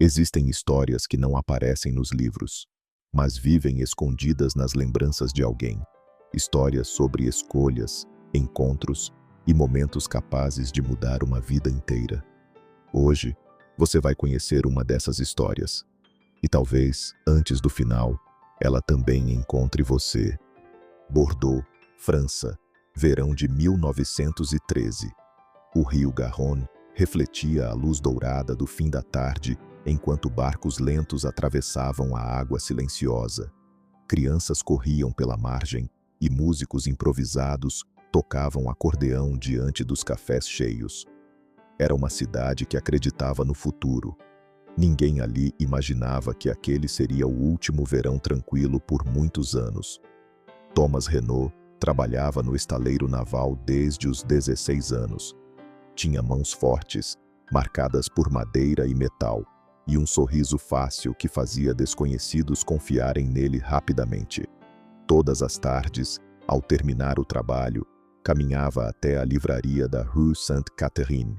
Existem histórias que não aparecem nos livros, mas vivem escondidas nas lembranças de alguém. Histórias sobre escolhas, encontros e momentos capazes de mudar uma vida inteira. Hoje, você vai conhecer uma dessas histórias. E talvez, antes do final, ela também encontre você. Bordeaux, França, verão de 1913. O rio Garonne refletia a luz dourada do fim da tarde enquanto barcos lentos atravessavam a água silenciosa. Crianças corriam pela margem e músicos improvisados tocavam acordeão diante dos cafés cheios. Era uma cidade que acreditava no futuro. Ninguém ali imaginava que aquele seria o último verão tranquilo por muitos anos. Thomas Renault trabalhava no estaleiro naval desde os 16 anos. Tinha mãos fortes, marcadas por madeira e metal, e um sorriso fácil que fazia desconhecidos confiarem nele rapidamente. Todas as tardes, ao terminar o trabalho, caminhava até a livraria da Rue Sainte-Catherine.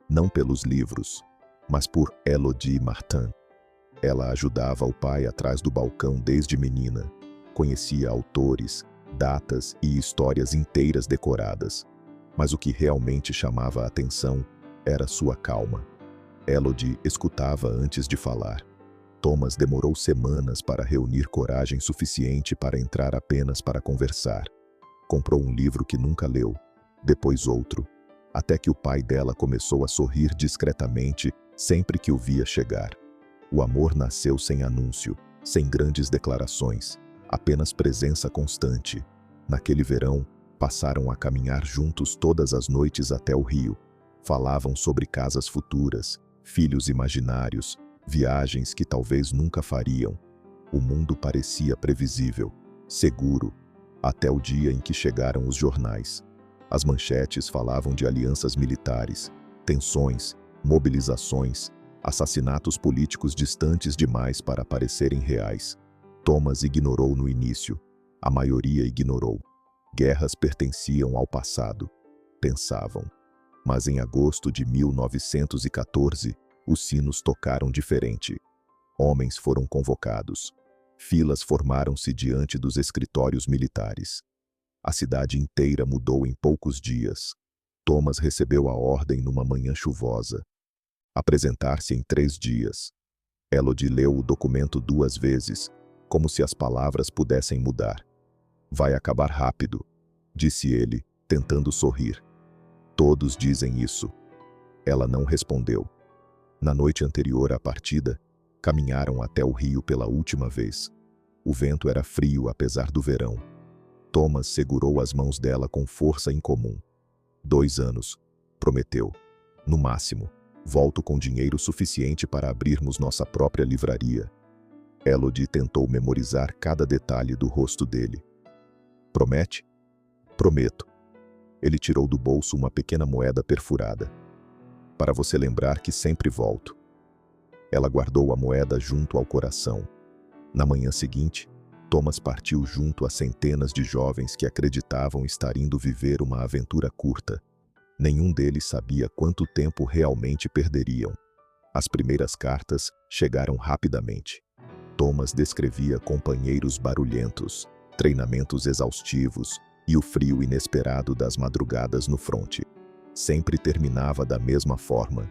Não pelos livros, mas por Élodie Martin. Ela ajudava o pai atrás do balcão desde menina. Conhecia autores, datas e histórias inteiras decoradas. Mas o que realmente chamava a atenção era sua calma. Élodie escutava antes de falar. Thomas demorou semanas para reunir coragem suficiente para entrar apenas para conversar. Comprou um livro que nunca leu, depois outro, até que o pai dela começou a sorrir discretamente sempre que o via chegar. O amor nasceu sem anúncio, sem grandes declarações, apenas presença constante. Naquele verão, passaram a caminhar juntos todas as noites até o rio. Falavam sobre casas futuras, filhos imaginários, viagens que talvez nunca fariam. O mundo parecia previsível, seguro, até o dia em que chegaram os jornais. As manchetes falavam de alianças militares, tensões, mobilizações, assassinatos políticos distantes demais para parecerem reais. Thomas ignorou no início. A maioria ignorou. Guerras pertenciam ao passado, pensavam. Mas em agosto de 1914, os sinos tocaram diferente. Homens foram convocados. Filas formaram-se diante dos escritórios militares. A cidade inteira mudou em poucos dias. Thomas recebeu a ordem numa manhã chuvosa. Apresentar-se em 3 dias. Élodie leu o documento 2 vezes, como se as palavras pudessem mudar. Vai acabar rápido, disse ele, tentando sorrir. Todos dizem isso. Ela não respondeu. Na noite anterior à partida, caminharam até o rio pela última vez. O vento era frio apesar do verão. Thomas segurou as mãos dela com força incomum. 2 anos, prometeu. No máximo, volto com dinheiro suficiente para abrirmos nossa própria livraria. Élodie tentou memorizar cada detalhe do rosto dele. Promete? Prometo. Ele tirou do bolso uma pequena moeda perfurada. Para você lembrar que sempre volto. Ela guardou a moeda junto ao coração. Na manhã seguinte, Thomas partiu junto a centenas de jovens que acreditavam estar indo viver uma aventura curta. Nenhum deles sabia quanto tempo realmente perderiam. As primeiras cartas chegaram rapidamente. Thomas descrevia companheiros barulhentos, treinamentos exaustivos e o frio inesperado das madrugadas no fronte. Sempre terminava da mesma forma.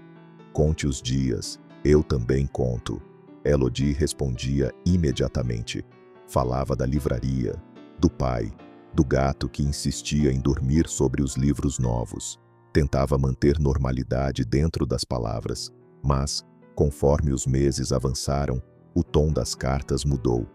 Conte os dias, eu também conto. Élodie respondia imediatamente. Falava da livraria, do pai, do gato que insistia em dormir sobre os livros novos. Tentava manter normalidade dentro das palavras, mas, conforme os meses avançaram, o tom das cartas mudou.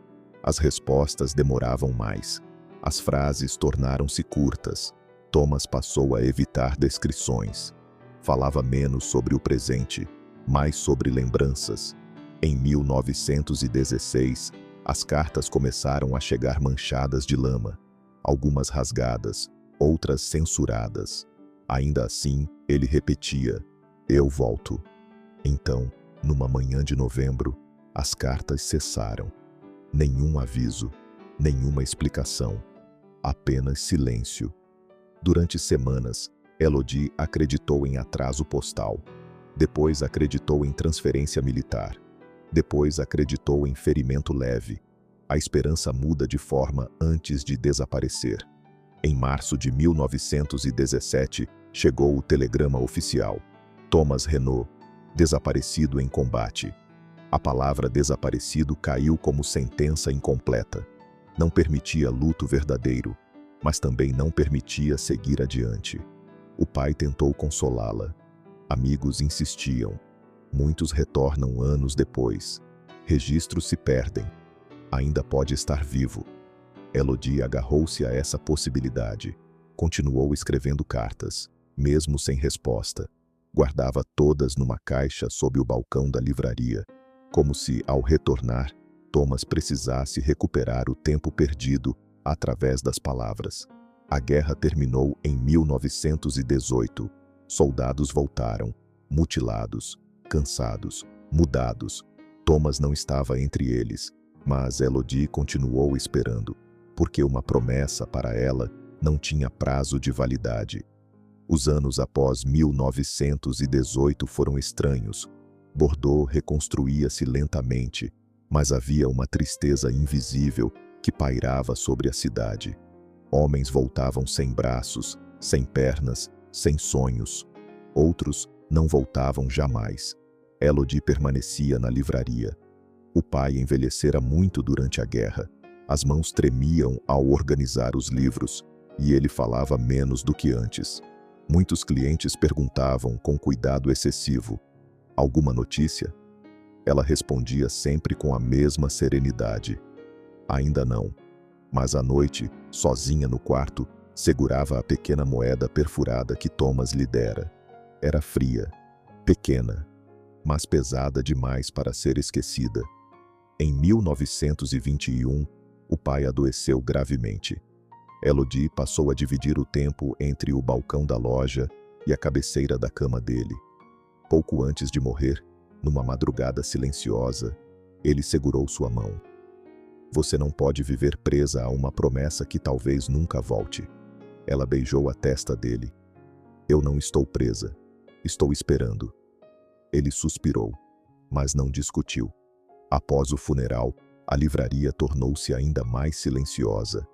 As respostas demoravam mais. As frases tornaram-se curtas. Thomas passou a evitar descrições. Falava menos sobre o presente, mais sobre lembranças. Em 1916, as cartas começaram a chegar manchadas de lama. Algumas rasgadas, outras censuradas. Ainda assim, ele repetia, eu volto. Então, numa manhã de novembro, as cartas cessaram. Nenhum aviso, nenhuma explicação, apenas silêncio. Durante semanas, Élodie acreditou em atraso postal. Depois acreditou em transferência militar. Depois acreditou em ferimento leve. A esperança muda de forma antes de desaparecer. Em março de 1917, chegou o telegrama oficial. Thomas Renault, desaparecido em combate. A palavra desaparecido caiu como sentença incompleta. Não permitia luto verdadeiro, mas também não permitia seguir adiante. O pai tentou consolá-la. Amigos insistiam. Muitos retornam anos depois. Registros se perdem. Ainda pode estar vivo. Elodie agarrou-se a essa possibilidade. Continuou escrevendo cartas, mesmo sem resposta. Guardava todas numa caixa sob o balcão da livraria, como se, ao retornar, Thomas precisasse recuperar o tempo perdido através das palavras. A guerra terminou em 1918. Soldados voltaram, mutilados, cansados, mudados. Thomas não estava entre eles, mas Elodie continuou esperando, porque uma promessa para ela não tinha prazo de validade. Os anos após 1918 foram estranhos. Bordeaux reconstruía-se lentamente, mas havia uma tristeza invisível que pairava sobre a cidade. Homens voltavam sem braços, sem pernas, sem sonhos. Outros não voltavam jamais. Elodie permanecia na livraria. O pai envelhecera muito durante a guerra. As mãos tremiam ao organizar os livros, e ele falava menos do que antes. Muitos clientes perguntavam com cuidado excessivo: "Alguma notícia?" Ela respondia sempre com a mesma serenidade: "Ainda não." Mas à noite, sozinha no quarto, segurava a pequena moeda perfurada que Thomas lhe dera. Era fria, pequena, mas pesada demais para ser esquecida. Em 1921, o pai adoeceu gravemente. Elodie passou a dividir o tempo entre o balcão da loja e a cabeceira da cama dele. Pouco antes de morrer, numa madrugada silenciosa, ele segurou sua mão. "Você não pode viver presa a uma promessa que talvez nunca volte." Ela beijou a testa dele. "Eu não estou presa. Estou esperando." Ele suspirou, mas não discutiu. Após o funeral, a livraria tornou-se ainda mais silenciosa.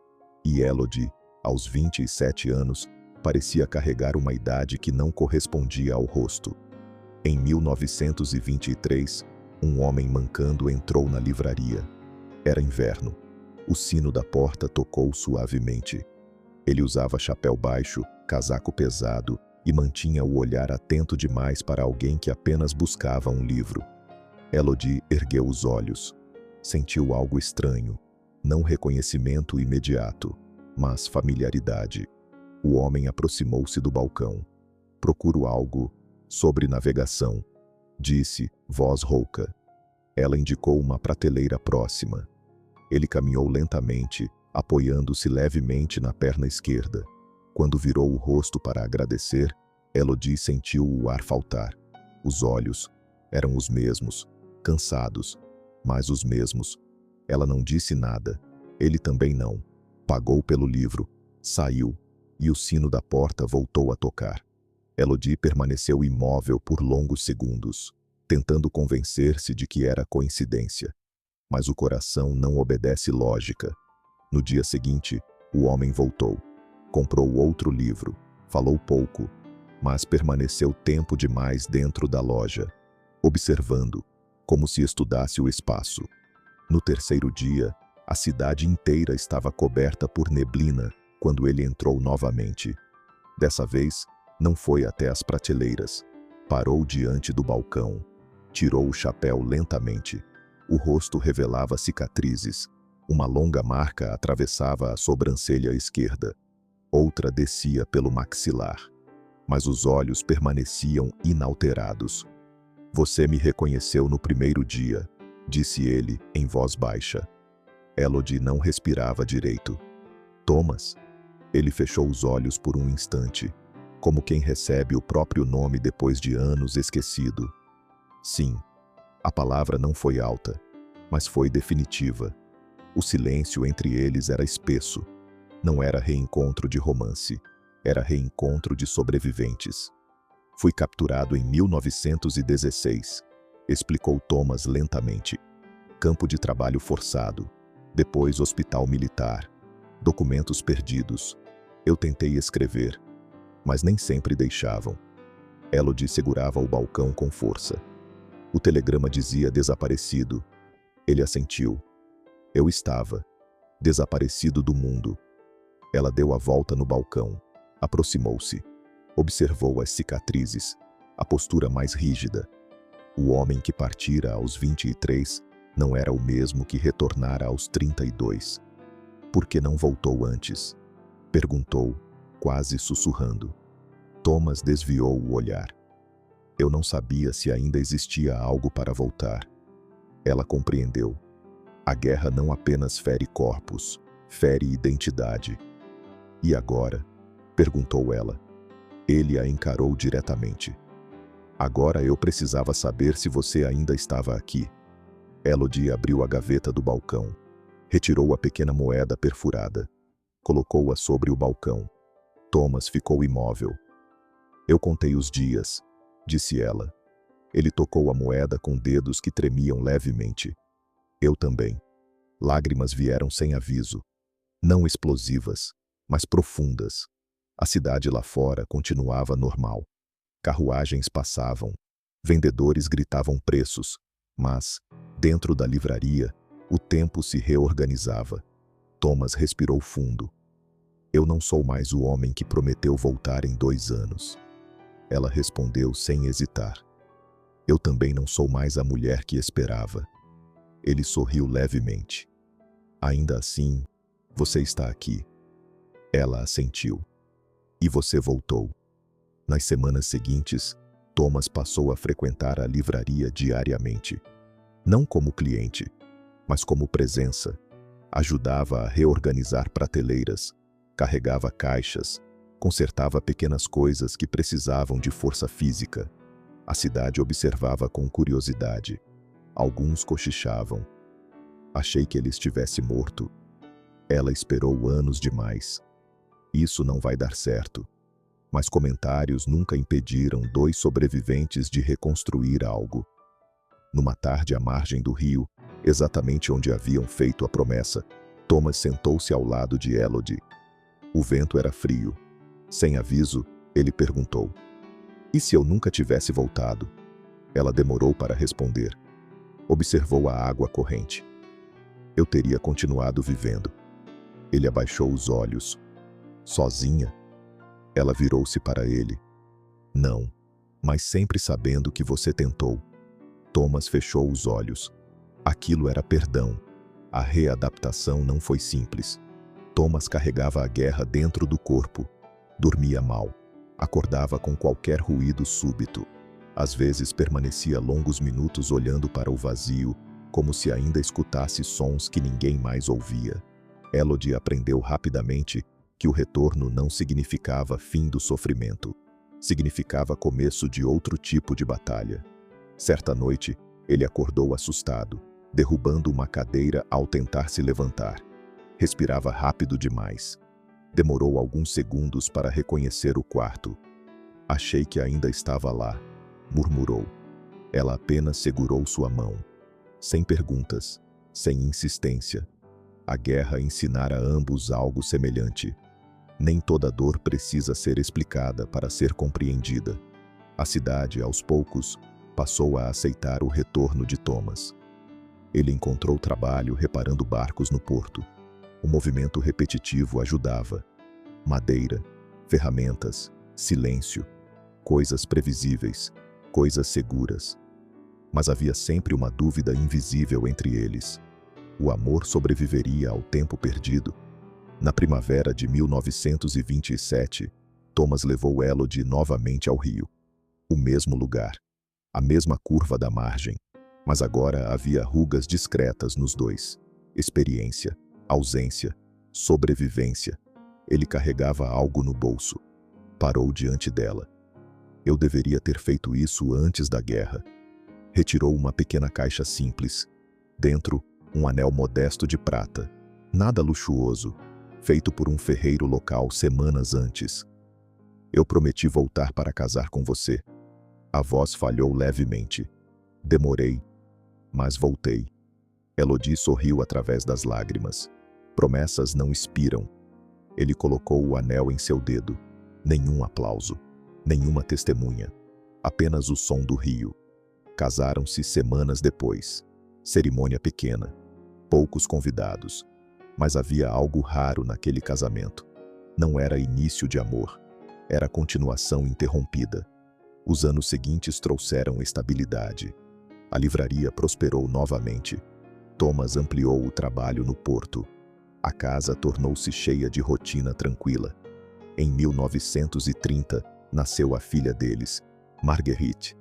E Elodie, aos 27 anos, parecia carregar uma idade que não correspondia ao rosto. Em 1923, um homem mancando entrou na livraria. Era inverno. O sino da porta tocou suavemente. Ele usava chapéu baixo, casaco pesado e mantinha o olhar atento demais para alguém que apenas buscava um livro. Elodie ergueu os olhos. Sentiu algo estranho. Não reconhecimento imediato, mas familiaridade. O homem aproximou-se do balcão. "Procuro algo sobre navegação", disse, voz rouca. Ela indicou uma prateleira próxima. Ele caminhou lentamente, apoiando-se levemente na perna esquerda. Quando virou o rosto para agradecer, Elodie sentiu o ar faltar. Os olhos eram os mesmos, cansados, mas os mesmos. Ela não disse nada. Ele também não. Pagou pelo livro, saiu, e o sino da porta voltou a tocar. Elodie permaneceu imóvel por longos segundos, tentando convencer-se de que era coincidência. Mas o coração não obedece lógica. No dia seguinte, o homem voltou. Comprou outro livro, falou pouco, mas permaneceu tempo demais dentro da loja, observando, como se estudasse o espaço. No terceiro dia, a cidade inteira estava coberta por neblina quando ele entrou novamente. Dessa vez, não foi até as prateleiras. Parou diante do balcão. Tirou o chapéu lentamente. O rosto revelava cicatrizes. Uma longa marca atravessava a sobrancelha esquerda. Outra descia pelo maxilar. Mas os olhos permaneciam inalterados. "Você me reconheceu no primeiro dia", disse ele em voz baixa. Elodie não respirava direito. "Thomas?" Ele fechou os olhos por um instante, como quem recebe o próprio nome depois de anos esquecido. Sim. A palavra não foi alta, mas foi definitiva. O silêncio entre eles era espesso. Não era reencontro de romance, era reencontro de sobreviventes. "Fui capturado em 1916. explicou Thomas lentamente. Campo de trabalho forçado, depois hospital militar, documentos perdidos. Eu tentei escrever, mas nem sempre deixavam. Elodie segurava o balcão com força. O telegrama dizia desaparecido. Ele assentiu. Eu estava desaparecido do mundo. Ela deu a volta no balcão, aproximou-se, observou as cicatrizes, a postura mais rígida. O homem que partira aos 23 não era o mesmo que retornara aos 32. Por que não voltou antes? Perguntou, quase sussurrando. Thomas desviou o olhar. Eu não sabia se ainda existia algo para voltar. Ela compreendeu. A guerra não apenas fere corpos, fere identidade. E agora? Perguntou ela. Ele a encarou diretamente. Agora eu precisava saber se você ainda estava aqui. Elodie abriu a gaveta do balcão. Retirou a pequena moeda perfurada. Colocou-a sobre o balcão. Thomas ficou imóvel. Eu contei os dias, disse ela. Ele tocou a moeda com dedos que tremiam levemente. Eu também. Lágrimas vieram sem aviso. Não explosivas, mas profundas. A cidade lá fora continuava normal. Carruagens passavam. Vendedores gritavam preços. Mas, dentro da livraria, o tempo se reorganizava. Thomas respirou fundo. Eu não sou mais o homem que prometeu voltar em 2 anos. Ela respondeu sem hesitar. Eu também não sou mais a mulher que esperava. Ele sorriu levemente. Ainda assim, você está aqui. Ela assentiu. E você voltou. Nas semanas seguintes, Thomas passou a frequentar a livraria diariamente. Não como cliente, mas como presença. Ajudava a reorganizar prateleiras, carregava caixas, consertava pequenas coisas que precisavam de força física. A cidade observava com curiosidade. Alguns cochichavam. Achei que ele estivesse morto. Ela esperou anos demais. Isso não vai dar certo. Mas comentários nunca impediram 2 sobreviventes de reconstruir algo. Numa tarde à margem do rio, exatamente onde haviam feito a promessa, Thomas sentou-se ao lado de Elodie. O vento era frio. Sem aviso, ele perguntou. E se eu nunca tivesse voltado? Ela demorou para responder. Observou a água corrente. Eu teria continuado vivendo. Ele abaixou os olhos. Sozinha? Ela virou-se para ele. Não, mas sempre sabendo que você tentou. Thomas fechou os olhos. Aquilo era perdão. A readaptação não foi simples. Thomas carregava a guerra dentro do corpo. Dormia mal. Acordava com qualquer ruído súbito. Às vezes permanecia longos minutos olhando para o vazio, como se ainda escutasse sons que ninguém mais ouvia. Elodie aprendeu rapidamente que o retorno não significava fim do sofrimento. Significava começo de outro tipo de batalha. Certa noite, ele acordou assustado, derrubando uma cadeira ao tentar se levantar. Respirava rápido demais. Demorou alguns segundos para reconhecer o quarto. Achei que ainda estava lá, murmurou. Ela apenas segurou sua mão. Sem perguntas, sem insistência. A guerra ensinara a ambos algo semelhante. Nem toda dor precisa ser explicada para ser compreendida. A cidade, aos poucos, passou a aceitar o retorno de Thomas. Ele encontrou trabalho reparando barcos no porto. O movimento repetitivo ajudava. Madeira, ferramentas, silêncio, coisas previsíveis, coisas seguras. Mas havia sempre uma dúvida invisível entre eles. O amor sobreviveria ao tempo perdido? Na primavera de 1927, Thomas levou Elodie novamente ao rio. O mesmo lugar, a mesma curva da margem, mas agora havia rugas discretas nos dois. Experiência, ausência, sobrevivência. Ele carregava algo no bolso. Parou diante dela. Eu deveria ter feito isso antes da guerra. Retirou uma pequena caixa simples. Dentro, um anel modesto de prata. Nada luxuoso, feito por um ferreiro local semanas antes. Eu prometi voltar para casar com você. A voz falhou levemente. Demorei, mas voltei. Elodie sorriu através das lágrimas. Promessas não expiram. Ele colocou o anel em seu dedo. Nenhum aplauso, nenhuma testemunha. Apenas o som do rio. Casaram-se semanas depois. Cerimônia pequena. Poucos convidados. Mas havia algo raro naquele casamento. Não era início de amor. Era continuação interrompida. Os anos seguintes trouxeram estabilidade. A livraria prosperou novamente. Thomas ampliou o trabalho no porto. A casa tornou-se cheia de rotina tranquila. Em 1930, nasceu a filha deles, Marguerite.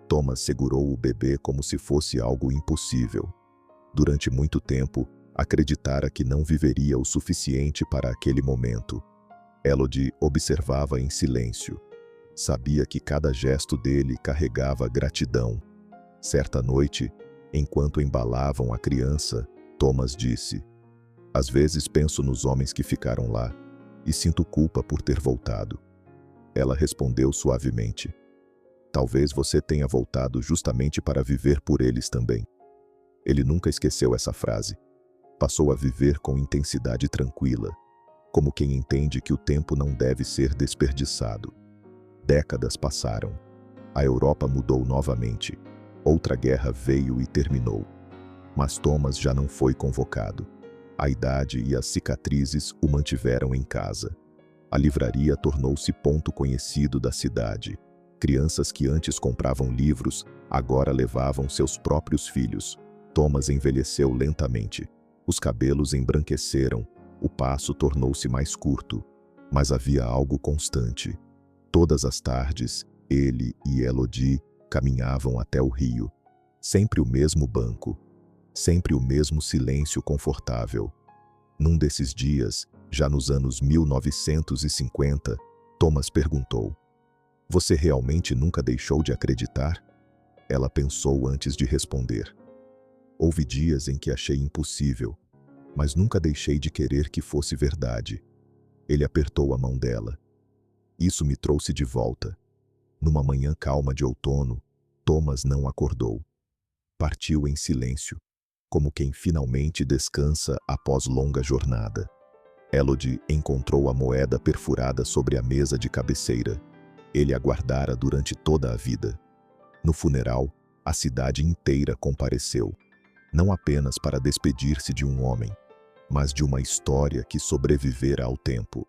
Thomas segurou o bebê como se fosse algo impossível. Durante muito tempo, acreditara que não viveria o suficiente para aquele momento. Elodie observava em silêncio. Sabia que cada gesto dele carregava gratidão. Certa noite, enquanto embalavam a criança, Thomas disse: "Às vezes penso nos homens que ficaram lá e sinto culpa por ter voltado." Ela respondeu suavemente: "Talvez você tenha voltado justamente para viver por eles também." Ele nunca esqueceu essa frase. Passou a viver com intensidade tranquila, como quem entende que o tempo não deve ser desperdiçado. Décadas passaram. A Europa mudou novamente. Outra guerra veio e terminou. Mas Thomas já não foi convocado. A idade e as cicatrizes o mantiveram em casa. A livraria tornou-se ponto conhecido da cidade. Crianças que antes compravam livros, agora levavam seus próprios filhos. Thomas envelheceu lentamente. Os cabelos embranqueceram, o passo tornou-se mais curto. Mas havia algo constante. Todas as tardes, ele e Elodie caminhavam até o rio. Sempre o mesmo banco. Sempre o mesmo silêncio confortável. Num desses dias, já nos anos 1950, Thomas perguntou: "Você realmente nunca deixou de acreditar?" Ela pensou antes de responder. "Houve dias em que achei impossível, mas nunca deixei de querer que fosse verdade." Ele apertou a mão dela. Isso me trouxe de volta. Numa manhã calma de outono, Thomas não acordou. Partiu em silêncio, como quem finalmente descansa após longa jornada. Elodie encontrou a moeda perfurada sobre a mesa de cabeceira. Ele a guardara durante toda a vida. No funeral, a cidade inteira compareceu, não apenas para despedir-se de um homem, mas de uma história que sobrevivera ao tempo.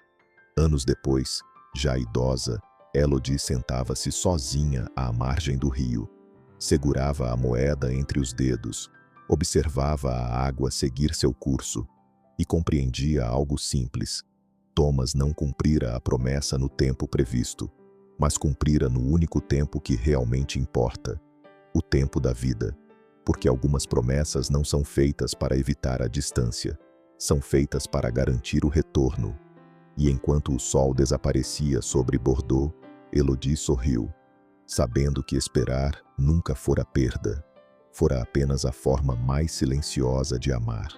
Anos depois, já idosa, Elodie sentava-se sozinha à margem do rio. Segurava a moeda entre os dedos, observava a água seguir seu curso e compreendia algo simples. Thomas não cumprira a promessa no tempo previsto, mas cumprira no único tempo que realmente importa, o tempo da vida. Porque algumas promessas não são feitas para evitar a distância, são feitas para garantir o retorno. E enquanto o sol desaparecia sobre Bordeaux, Elodie sorriu, sabendo que esperar nunca fora perda, fora apenas a forma mais silenciosa de amar.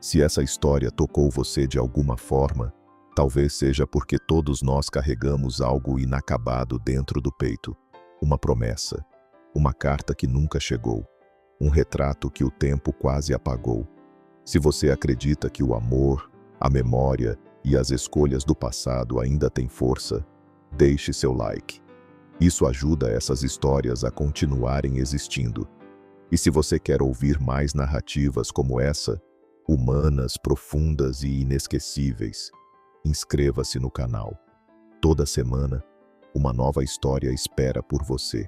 Se essa história tocou você de alguma forma, talvez seja porque todos nós carregamos algo inacabado dentro do peito. Uma promessa, uma carta que nunca chegou, um retrato que o tempo quase apagou. Se você acredita que o amor, a memória e as escolhas do passado ainda têm força, deixe seu like. Isso ajuda essas histórias a continuarem existindo. E se você quer ouvir mais narrativas como essa, humanas, profundas e inesquecíveis, inscreva-se no canal. Toda semana, uma nova história espera por você,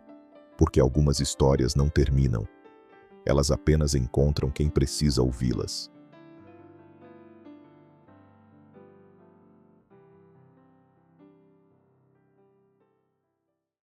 porque algumas histórias não terminam. Elas apenas encontram quem precisa ouvi-las.